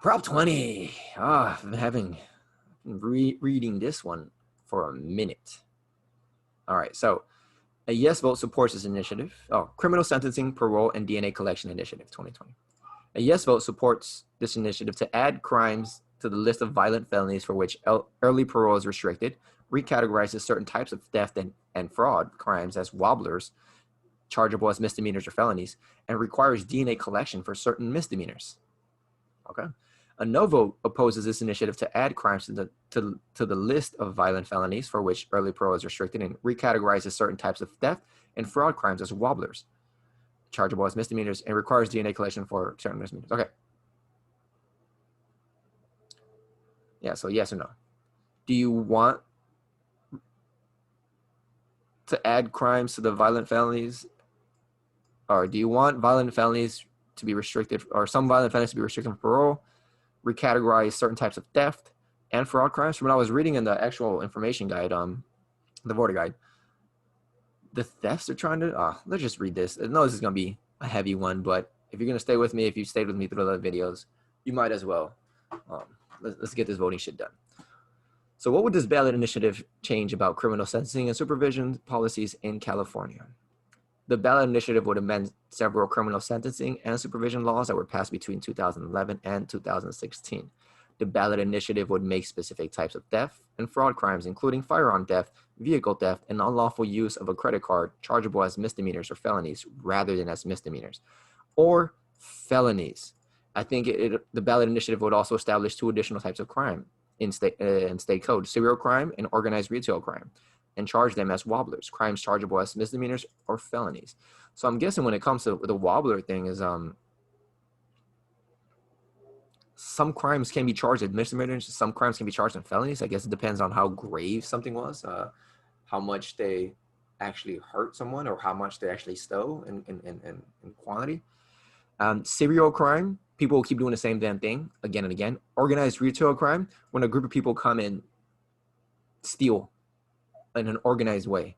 Prop 20. I've been reading this one for a minute. All right, so a yes vote supports this initiative. Criminal Sentencing, Parole, and DNA Collection Initiative 2020. A yes vote supports this initiative to add crimes to the list of violent felonies for which early parole is restricted, recategorizes certain types of theft and fraud crimes as wobblers, chargeable as misdemeanors or felonies, and requires DNA collection for certain misdemeanors. Okay. A no vote opposes this initiative to add crimes to the list of violent felonies for which early parole is restricted and recategorizes certain types of theft and fraud crimes as wobblers, chargeable as misdemeanors, and requires DNA collection for certain misdemeanors. Okay. Yeah, so yes or no. Do you want to add crimes to the violent felonies? Or do you want violent felonies to be restricted, or some violent felonies to be restricted from parole, recategorize certain types of theft and fraud crimes? From what I was reading in the actual information guide, the voter guide, the thefts are trying to, let's just read this. I know this is going to be a heavy one, but if you're going to stay with me, if you've stayed with me through the videos, you might as well. Let's get this voting shit done. So what would this ballot initiative change about criminal sentencing and supervision policies in California? The ballot initiative would amend several criminal sentencing and supervision laws that were passed between 2011 and 2016. The ballot initiative would make specific types of theft and fraud crimes, including firearm theft, vehicle theft, and unlawful use of a credit card, chargeable as misdemeanors or felonies rather than as misdemeanors or felonies. I think the ballot initiative would also establish two additional types of crime in state code: serial crime and organized retail crime, and charge them as wobblers, crimes chargeable as misdemeanors or felonies. So I'm guessing when it comes to the wobbler thing is some crimes can be charged as misdemeanors, some crimes can be charged as felonies. I guess it depends on how grave something was, how much they actually hurt someone or how much they actually stole in quantity. Serial crime, people will keep doing the same damn thing again and again. Organized retail crime, when a group of people come and steal in an organized way.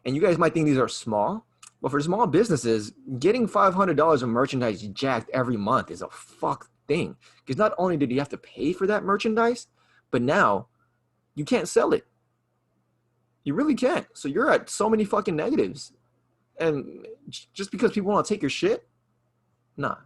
And you guys might think these are small, but for small businesses, getting $500 of merchandise jacked every month is a fuck thing. Because not only did you have to pay for that merchandise, but now you can't sell it. You really can't. So you're at so many fucking negatives. And just because people want to take your shit? Nah.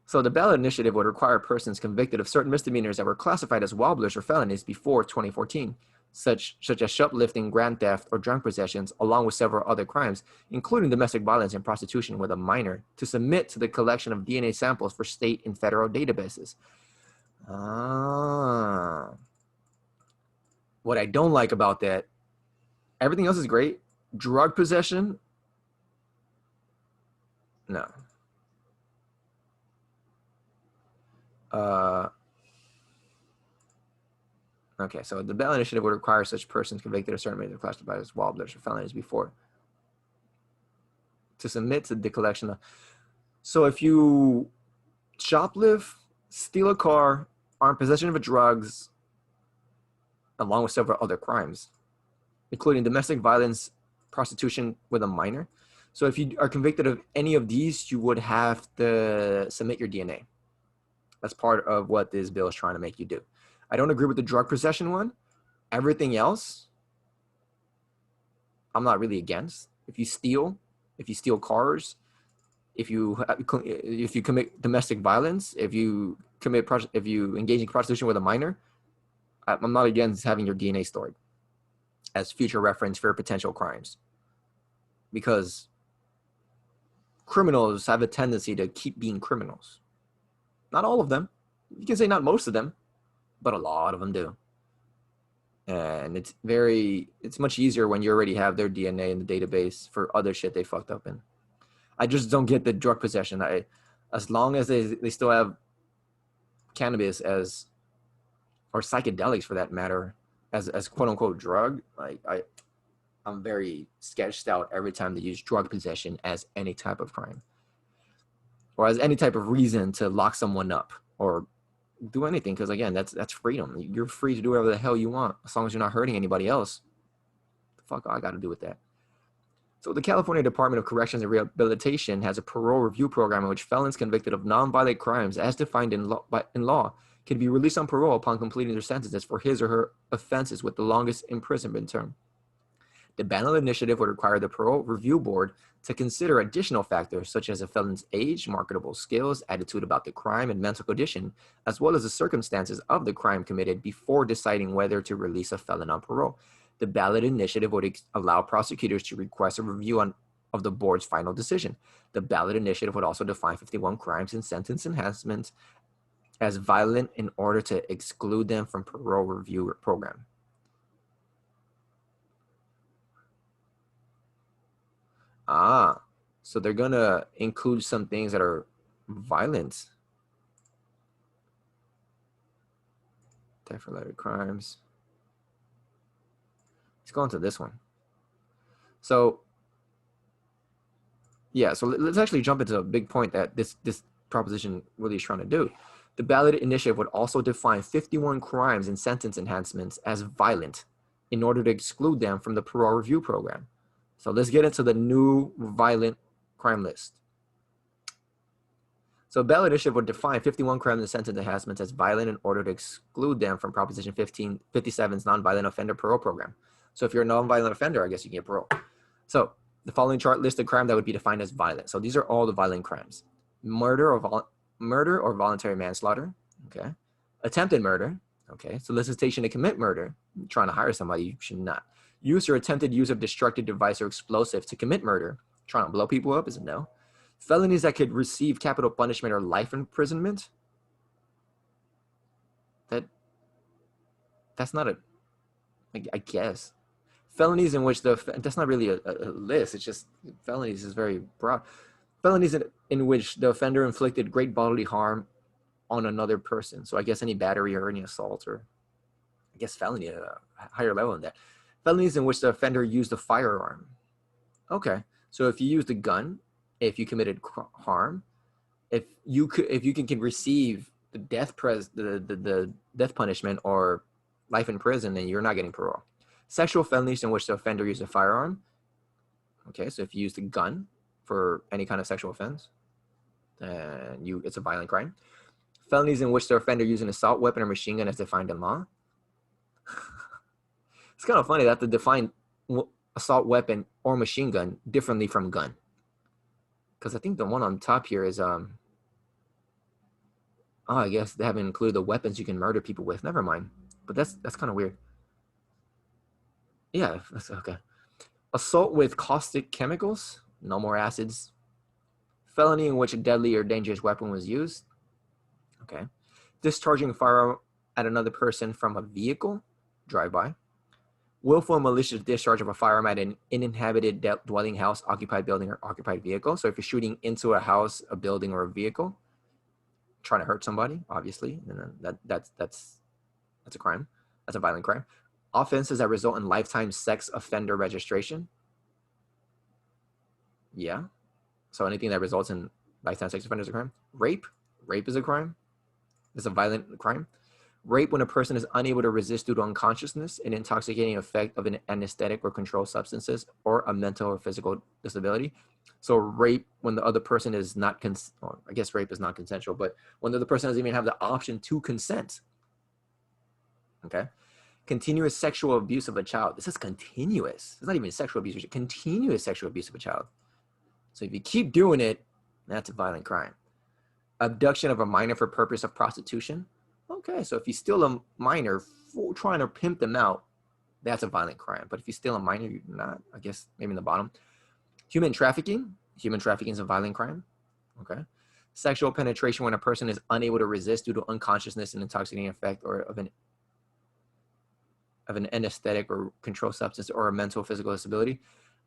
So the ballot initiative would require persons convicted of certain misdemeanors that were classified as wobblers or felonies before 2014, such as shoplifting, grand theft, or drunk possessions, along with several other crimes, including domestic violence and prostitution with a minor, to submit to the collection of DNA samples for state and federal databases. What I don't like about that, everything else is great. Drug possession, no. Okay, so the ballot initiative would require such persons convicted of certain measures classified as wobblers or felonies before to submit to the collection of. So if you shoplift, steal a car, are in possession of drugs, along with several other crimes, including domestic violence, prostitution with a minor. So if you are convicted of any of these, you would have to submit your DNA. That's part of what this bill is trying to make you do. I don't agree with the drug possession one. Everything else, I'm not really against. If you steal cars, if you commit domestic violence, if you engage in prostitution with a minor, I'm not against having your DNA stored as future reference for potential crimes, because criminals have a tendency to keep being criminals. Not all of them. You can say not most of them, but a lot of them do. And it's much easier when you already have their DNA in the database for other shit they fucked up in. I just don't get the drug possession. As long as they still have cannabis or psychedelics for that matter, as quote unquote drug, I'm very sketched out every time they use drug possession as any type of crime or as any type of reason to lock someone up or do anything. Because again, that's freedom. You're free to do whatever the hell you want as long as you're not hurting anybody else. The fuck I got to do with that? So the California Department of Corrections and Rehabilitation has a parole review program in which felons convicted of nonviolent crimes as defined in law can be released on parole upon completing their sentences for his or her offenses with the longest imprisonment term. The Ballot initiative would require the Parole Review Board to consider additional factors such as a felon's age, marketable skills, attitude about the crime, and mental condition, as well as the circumstances of the crime committed before deciding whether to release a felon on parole. The Ballot initiative would allow prosecutors to request a review of the board's final decision. The Ballot initiative would also define 51 crimes and sentence enhancements as violent in order to exclude them from parole review program. So they're gonna include some things that are violent. Death-related crimes. Let's go into this one. So, yeah, so let's actually jump into a big point that this proposition really is trying to do. The Ballot initiative would also define 51 crimes and sentence enhancements as violent in order to exclude them from the parole review program. So let's get into the new violent crime list. So Ballot initiative would define 51 crimes and sentence enhancements as violent in order to exclude them from Proposition 57's nonviolent offender parole program. So if you're a nonviolent offender, I guess you can get parole. So the following chart lists a crime that would be defined as violent. So these are all the violent crimes: murder or voluntary manslaughter. Okay. Attempted murder. Okay. Solicitation to commit murder. You're trying to hire somebody, you should not. Use or attempted use of destructive device or explosive to commit murder. Trying to blow people up is a no. Felonies that could receive capital punishment or life imprisonment. That's not a, I guess. Felonies in which that's not really a list. It's just felonies is very broad. Felonies in which the offender inflicted great bodily harm on another person. So I guess any battery or any assault, or I guess felony at a higher level than that. Felonies in which the offender used a firearm. Okay, so if you used a gun, if you committed harm, if you can receive the death punishment or life in prison, then you're not getting parole. Sexual felonies in which the offender used a firearm. Okay, so if you used a gun for any kind of sexual offense, then it's a violent crime. Felonies in which the offender used an assault weapon or machine gun as defined in law. It's kind of funny that they define assault weapon or machine gun differently from gun. Because I think the one on top here is I guess they haven't included the weapons you can murder people with. Never mind. But that's kind of weird. Yeah, that's okay. Assault with caustic chemicals, no more acids. Felony in which a deadly or dangerous weapon was used. Okay. Discharging a firearm at another person from a vehicle, drive-by. Willful and malicious discharge of a firearm at an uninhabited dwelling house, occupied building, or occupied vehicle. So if you're shooting into a house, a building, or a vehicle, trying to hurt somebody, obviously, and that's a crime. That's a violent crime. Offenses that result in lifetime sex offender registration. Yeah. So anything that results in lifetime sex offender is a crime. Rape is a crime. It's a violent crime. Rape when a person is unable to resist due to unconsciousness, an intoxicating effect of an anesthetic or controlled substances, or a mental or physical disability. So rape when the other person is not, I guess rape is not consensual, but when the other person doesn't even have the option to consent. Okay. Continuous sexual abuse of a child. This is continuous. It's not even sexual abuse. It's continuous sexual abuse of a child. So if you keep doing it, that's a violent crime. Abduction of a minor for purpose of prostitution. Okay, so if you steal a minor for trying to pimp them out, that's a violent crime. But if you steal a minor, you're not, I guess, maybe in the bottom. Human trafficking. Human trafficking is a violent crime. Okay. Sexual penetration when a person is unable to resist due to unconsciousness and intoxicating effect or of an anesthetic or controlled substance or a mental or physical disability.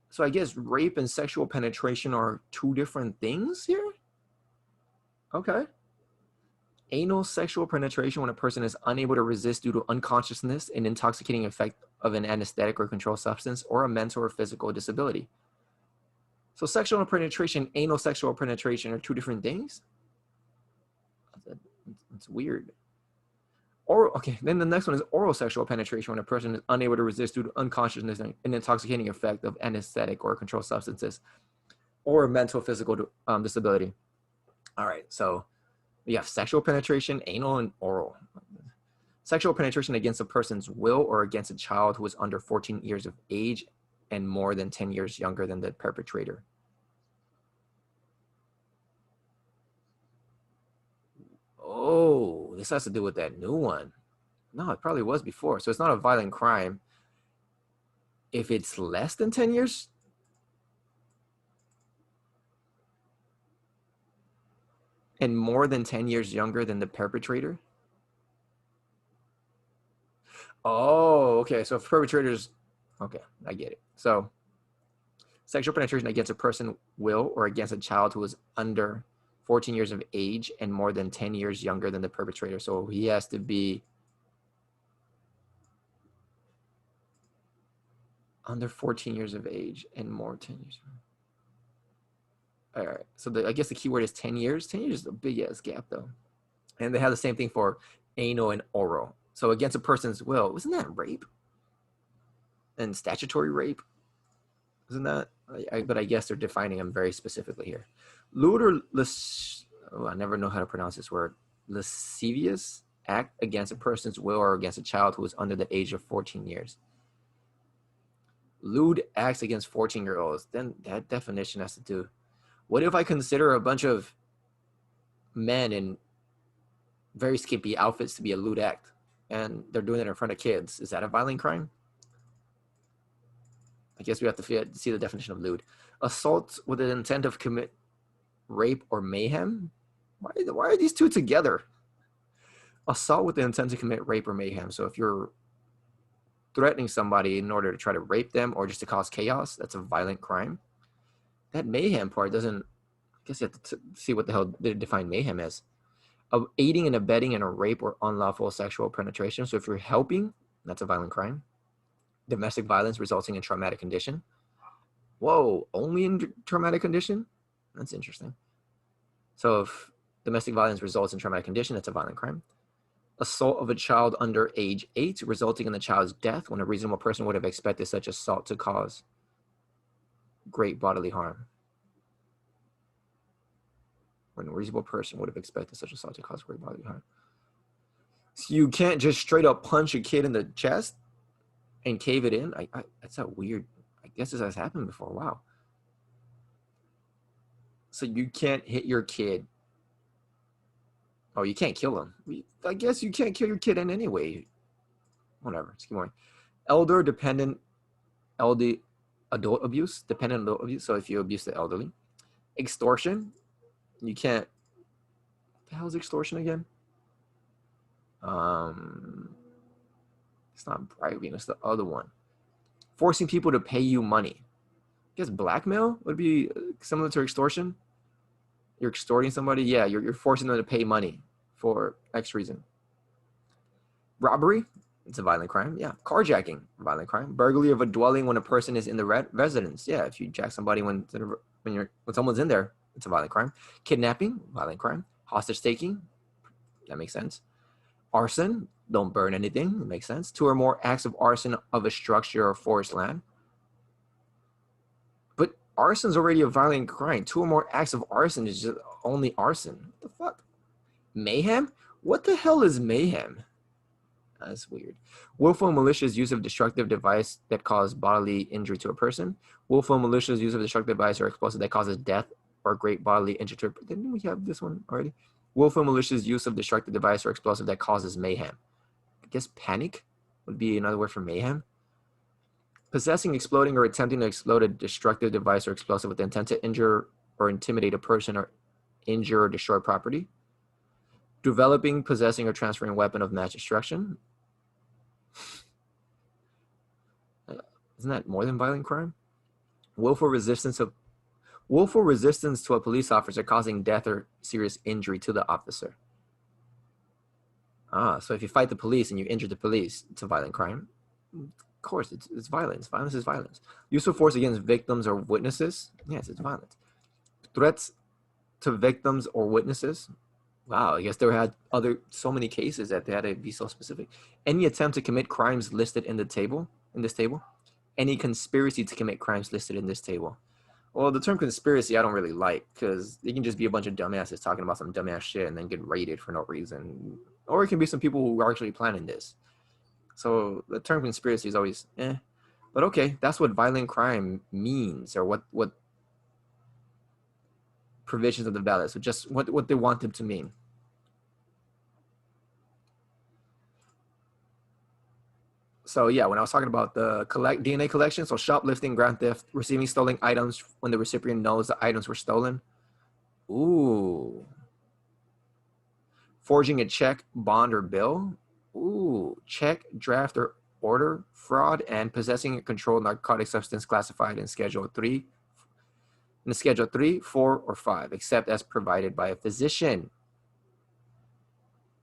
So I guess rape and sexual penetration are two different things here. Okay. Anal sexual penetration when a person is unable to resist due to unconsciousness and intoxicating effect of an anesthetic or controlled substance or a mental or physical disability. So sexual penetration, anal sexual penetration are two different things. It's weird. Okay, then the next one is oral sexual penetration, when a person is unable to resist due to unconsciousness and an intoxicating effect of anesthetic or controlled substances, or mental physical disability. All right, so we have sexual penetration, anal, and oral. Sexual penetration against a person's will or against a child who is under 14 years of age and more than 10 years younger than the perpetrator. Oh, this has to do with that new one. No, it probably was before. So it's not a violent crime if it's less than 10 years. And more than 10 years younger than the perpetrator. Oh, okay. So if perpetrators, okay, I get it. So sexual penetration against a person will or against a child who is under 14 years of age and more than 10 years younger than the perpetrator. So he has to be under 14 years of age and more 10 years. All right. So I guess the key word is 10 years. 10 years is a big ass gap though. And they have the same thing for anal and oral. So against a person's will, wasn't that rape? And statutory rape? Isn't that? But I guess they're defining them very specifically here. Lewd or I never know how to pronounce this word. Lascivious act against a person's will or against a child who is under the age of 14 years. Lewd acts against 14-year-olds. Then that definition has to do. What if I consider a bunch of men in very skimpy outfits to be a lewd act and they're doing it in front of kids? Is that a violent crime? I guess we have to see the definition of lewd. Assault with an intent of commit rape or mayhem. Why are these two together? Assault with the intent to commit rape or mayhem. So if you're threatening somebody in order to try to rape them or just to cause chaos, that's a violent crime. That mayhem part doesn't, I guess you have to see what the hell they define mayhem as. Aiding and abetting in a rape or unlawful sexual penetration. So if you're helping, that's a violent crime. Domestic violence resulting in traumatic condition. Whoa, only in traumatic condition? That's interesting. So if domestic violence results in traumatic condition, that's a violent crime. Assault of a child under age 8 resulting in the child's death when a reasonable person would have expected such assault to cause great bodily harm. When a reasonable person would have expected such assault to cause great bodily harm. So you can't just straight up punch a kid in the chest and cave it in. That's a weird, I guess this has happened before. Wow. So you can't hit your kid. Oh, you can't kill him. I guess you can't kill your kid in any way. Whatever. Let's keep going. Elder dependent, adult abuse, dependent adult abuse. So if you abuse the elderly. Extortion. You can't. What the hell is extortion again? It's not bribing. It's the other one. Forcing people to pay you money. I guess blackmail would be similar to extortion. You're extorting somebody. Yeah, you're forcing them to pay money for X reason. Robbery. It's a violent crime. Yeah. Carjacking. Violent crime. Burglary of a dwelling when a person is in the residence. Yeah. If you jack somebody when someone's in there, it's a violent crime. Kidnapping. Violent crime. Hostage taking. That makes sense. Arson. Don't burn anything. It makes sense. 2 or more acts of arson of a structure or forest land. But arson's already a violent crime. 2 or more acts of arson is just only arson. What the fuck? Mayhem? What the hell is mayhem? That's weird. Willful and malicious use of destructive device that cause bodily injury to a person. Willful and malicious use of destructive device or explosive that causes death or great bodily injury to a person. Didn't we have this one already? Willful and malicious use of destructive device or explosive that causes mayhem. I guess panic would be another word for mayhem. Possessing, exploding, or attempting to explode a destructive device or explosive with the intent to injure or intimidate a person or injure or destroy property. Developing, possessing, or transferring a weapon of mass destruction. Isn't that more than violent crime? Willful resistance to a police officer causing death or serious injury to the officer. So if you fight the police and you injure the police, it's a violent crime. Of course, it's violence. Violence is violence. Use of force against victims or witnesses. Yes, it's violence. Threats to victims or witnesses. Wow, I guess there had so many cases that they had to be so specific. Any attempt to commit crimes listed in this table, any conspiracy to commit crimes listed in this table. Well, the term conspiracy I don't really like because it can just be a bunch of dumbasses talking about some dumbass shit and then get raided for no reason. Or it can be some people who are actually planning this. So the term conspiracy is always But okay, that's what violent crime means, or what provisions of the ballot. So just what they want them to mean. So yeah, when I was talking about the DNA collection, so shoplifting, grand theft, receiving stolen items when the recipient knows the items were stolen. Ooh. Forging a check, bond, or bill. Ooh. Check, draft, or order fraud, and possessing a controlled narcotic substance classified in Schedule 3, Schedule 3, 4, or 5, except as provided by a physician.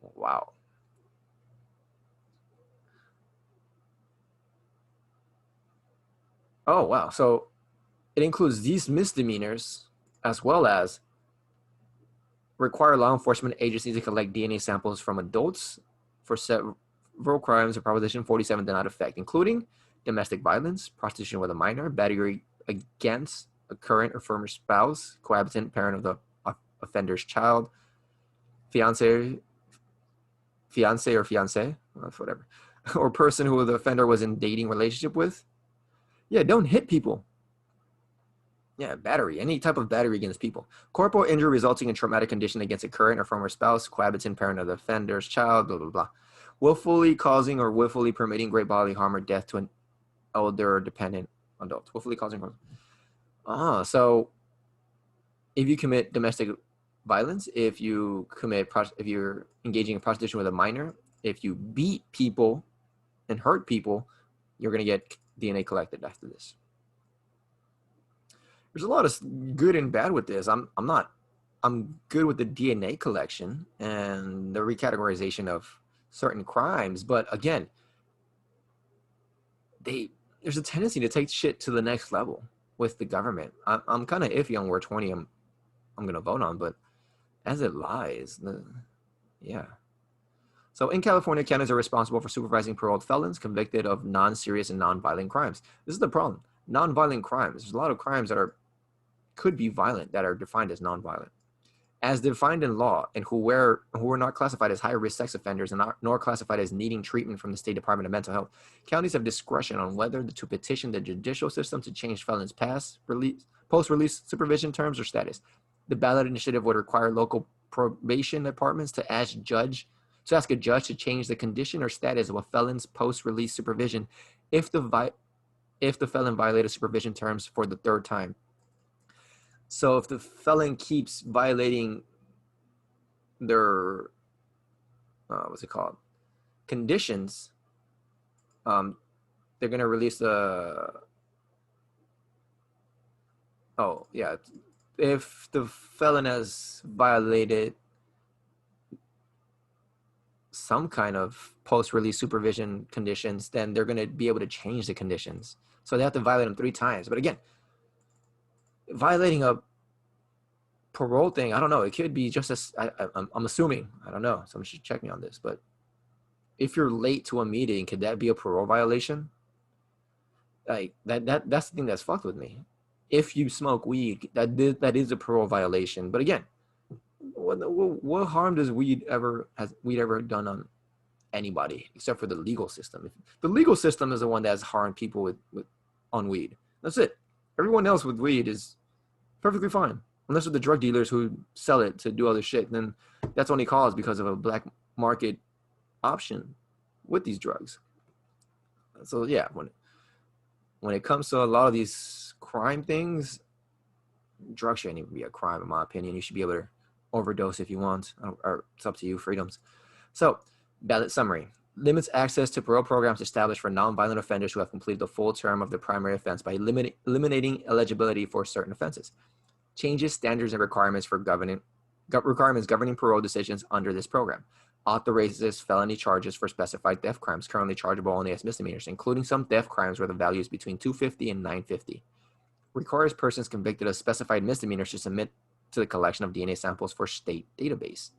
Wow. Oh, wow. So it includes these misdemeanors as well as require law enforcement agencies to collect DNA samples from adults for several crimes of Proposition 47 did not affect, including domestic violence, prostitution with a minor, battery against a current or former spouse, cohabitant parent of the offender's child, fiance or fiance, whatever, or person who the offender was in dating relationship with. Yeah, don't hit people. Yeah, battery, any type of battery against people. Corporal injury resulting in traumatic condition against a current or former spouse, cohabitant parent of the offender's child, blah, blah, blah. Willfully causing or willfully permitting great bodily harm or death to an elder or dependent adult. Willfully causing harm. So if you commit domestic violence, if you're engaging in prostitution with a minor, if you beat people and hurt people, you're going to get DNA collected after this. There's a lot of good and bad with this. I'm good with the DNA collection and the recategorization of certain crimes, but again, there's a tendency to take shit to the next level with the government. I'm kind of iffy on where 20 I'm gonna vote on, but as it lies, yeah. So in California, counties are responsible for supervising paroled felons convicted of non-serious and non-violent crimes. This is the problem. Non-violent crimes. There's a lot of crimes that could be violent that are defined as non-violent. As defined in law, and who are not classified as high-risk sex offenders and nor classified as needing treatment from the State Department of Mental Health, counties have discretion on whether to petition the judicial system to change felons' post-release supervision terms or status. The ballot initiative would require local probation departments to ask a judge to change the condition or status of a felon's post-release supervision if the felon violated supervision terms for the third time. So if the felon keeps violating their conditions, they're going to release if the felon has violated some kind of post-release supervision conditions, then they're going to be able to change the conditions. So they have to violate them 3 times. But again, violating a parole thing, I don't know. It could be just as I'm assuming. I don't know. Someone should check me on this. But if you're late to a meeting, could that be a parole violation? Like that's the thing that's fucked with me. If you smoke weed, that is a parole violation. But again, what harm does weed ever done on anybody except for the legal system? The legal system is the one that has harmed people on weed. That's it. Everyone else with weed is perfectly fine, unless with the drug dealers who sell it to do other shit. Then that's only caused because of a black market option with these drugs. So yeah, when it comes to a lot of these crime things, drugs shouldn't even be a crime in my opinion. You should be able to overdose if you want, or it's up to you, freedoms. So ballot summary. Limits access to parole programs established for nonviolent offenders who have completed the full term of the primary offense by eliminating eligibility for certain offenses. Changes standards and requirements governing parole decisions under this program. Authorizes felony charges for specified theft crimes currently chargeable only as misdemeanors, including some theft crimes where the value is between $250 and $950. Requires persons convicted of specified misdemeanors to submit to the collection of DNA samples for state database.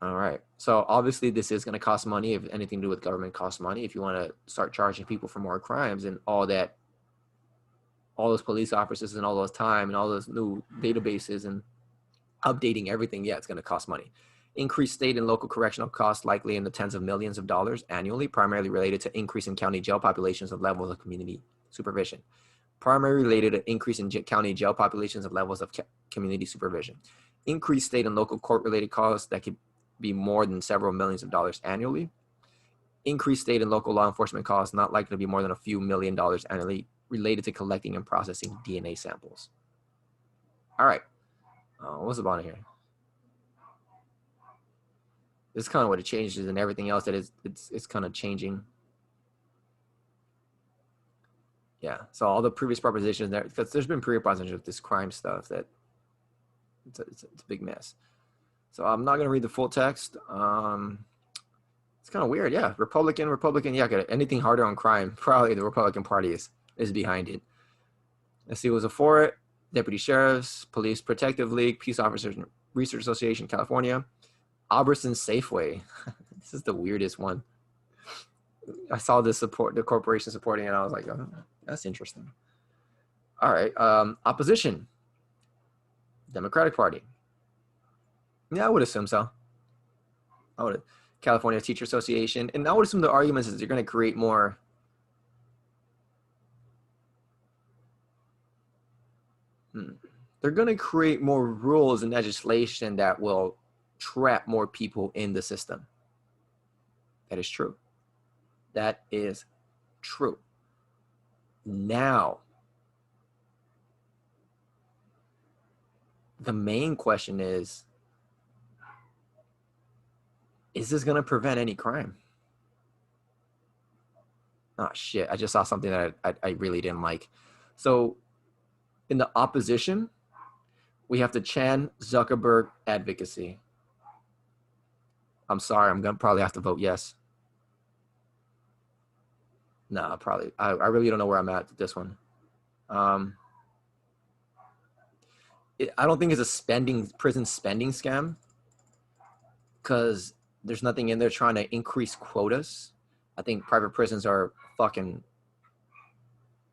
All right. So obviously this is going to cost money. If anything to do with government costs money, if you want to start charging people for more crimes and all that, all those police officers and all those time and all those new databases and updating everything, yeah, it's going to cost money. Increased state and local correctional costs likely in the tens of millions of dollars annually, primarily related to increase in county jail populations of levels of community supervision. Primarily related to increase in county jail populations of levels of community supervision. Increased state and local court-related costs that could be more than several millions of dollars annually. Increased state and local law enforcement costs not likely to be more than a few $1,000,000 annually related to collecting and processing DNA samples. All right. What's the bottom here? This is kind of what it changes, and everything else that is it's kind of changing. Yeah. So all the previous propositions there, because there's been previous propositions with this crime stuff that it's a big mess. So I'm not gonna read the full text. It's kind of weird. Yeah, Republican. Yeah, anything harder on crime, probably the Republican Party is behind it. Let's see, was it for it? Deputy sheriffs, police protective league, peace officers research association, California, Albertson Safeway. This is the weirdest one. I saw this support, the corporation supporting it, and I was like, oh, that's interesting. All right, opposition, Democratic Party. Yeah, I would assume so. I would. California Teacher Association, and I would assume the arguments is they're going to create more. They're going to create more rules and legislation that will trap more people in the system. That is true. That is true. Now, the main question is this going to prevent any crime? Oh, shit. I just saw something that I really didn't like. So in the opposition, we have the Chan Zuckerberg advocacy. I'm sorry. I'm going to probably have to vote yes. No, probably. I really don't know where I'm at with this one. I don't think it's a prison spending scam, because there's nothing in there trying to increase quotas. I think private prisons are fucking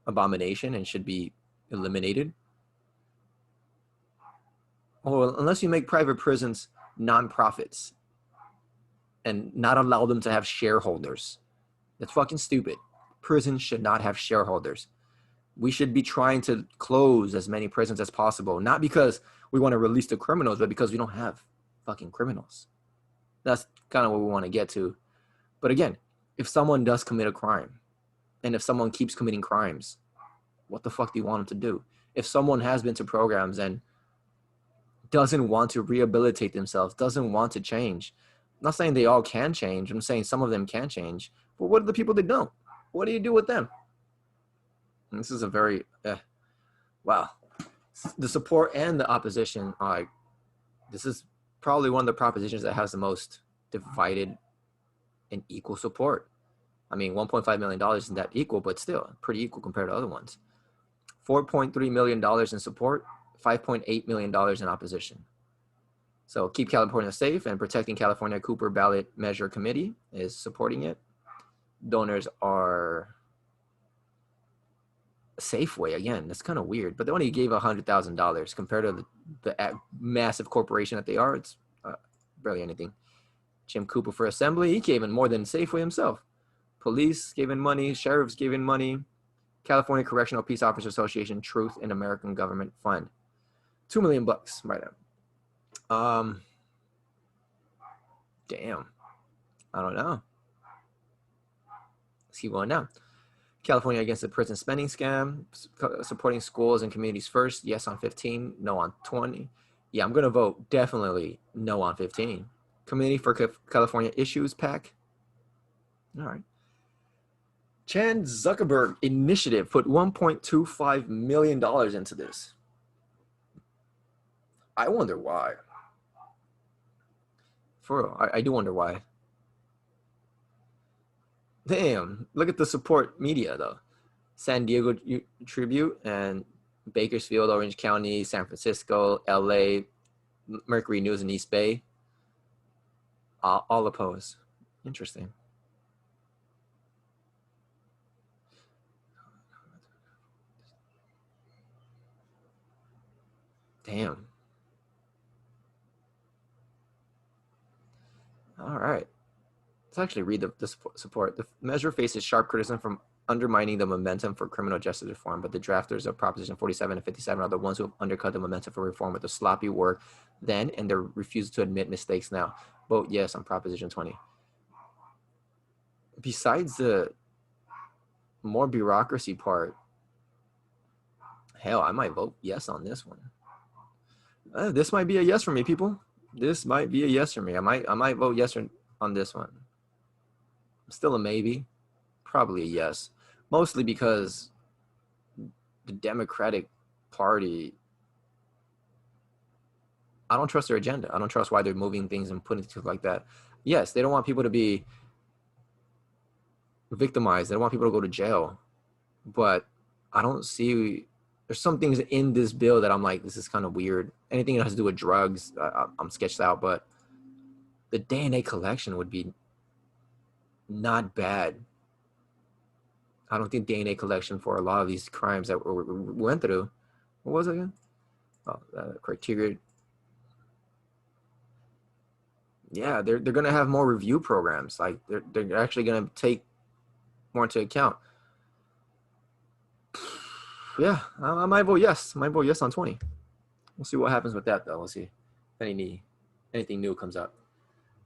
abomination and should be eliminated. Well, unless you make private prisons nonprofits and not allow them to have shareholders. That's fucking stupid. Prisons should not have shareholders. We should be trying to close as many prisons as possible, not because we want to release the criminals, but because we don't have fucking criminals. That's kind of what we want to get to. But again, if someone does commit a crime, and if someone keeps committing crimes, what the fuck do you want them to do? If someone has been to programs and doesn't want to rehabilitate themselves, doesn't want to change, I'm not saying they all can change. I'm saying some of them can change. But what are the people that don't? What do you do with them? And this is a very, wow. The support and the opposition, this is probably one of the propositions that has the most divided and equal support. I mean, $1.5 million isn't that equal, but still pretty equal compared to other ones. $4.3 million in support, $5.8 million in opposition. So Keep California Safe and Protecting California Cooper Ballot Measure Committee is supporting it. Donors are Safeway. Again, that's kind of weird, but they only gave $100,000 compared to the massive corporation that they are. It's barely anything. Jim Cooper for Assembly, he gave in more than Safeway himself. Police gave in money, sheriffs gave in money. California Correctional Peace Officers Association Truth in American Government Fund, $2 million right now. Damn, I don't know. Let's keep going now. California Against the Prison Spending Scam, supporting schools and communities first. Yes on 15, no on 20. Yeah, I'm going to vote definitely no on 15. Community for California Issues PAC. All right. Chan Zuckerberg Initiative put $1.25 million into this. I wonder why. For real, I do wonder why. Damn, look at the support media though. San Diego Tribune and Bakersfield, Orange County, San Francisco, LA, Mercury News and East Bay. All oppose. Interesting. Damn. All right. Let's actually read the support. The measure faces sharp criticism from undermining the momentum for criminal justice reform, but the drafters of Proposition 47 and 57 are the ones who have undercut the momentum for reform with the sloppy work then and their refusal to admit mistakes now. Vote yes on Proposition 20. Besides the more bureaucracy part, hell, I might vote yes on this one. This might be a yes for me, people. This might be a yes for me. I might vote yes on this one. Still a maybe, probably a yes. Mostly because the Democratic Party, I don't trust their agenda. I don't trust why they're moving things and putting things like that. Yes, they don't want people to be victimized. They don't want people to go to jail. But I don't see, there's some things in this bill that I'm like, this is kind of weird. Anything that has to do with drugs, I'm sketched out. But the DNA collection would be not bad. I don't think DNA collection for a lot of these crimes that we went through. What was it again? Oh, criteria. Yeah, they're gonna have more review programs. Like they're actually gonna take more into account. Yeah, I might vote yes. I might vote yes on 20. We'll see what happens with that though. We'll see if anything new comes up.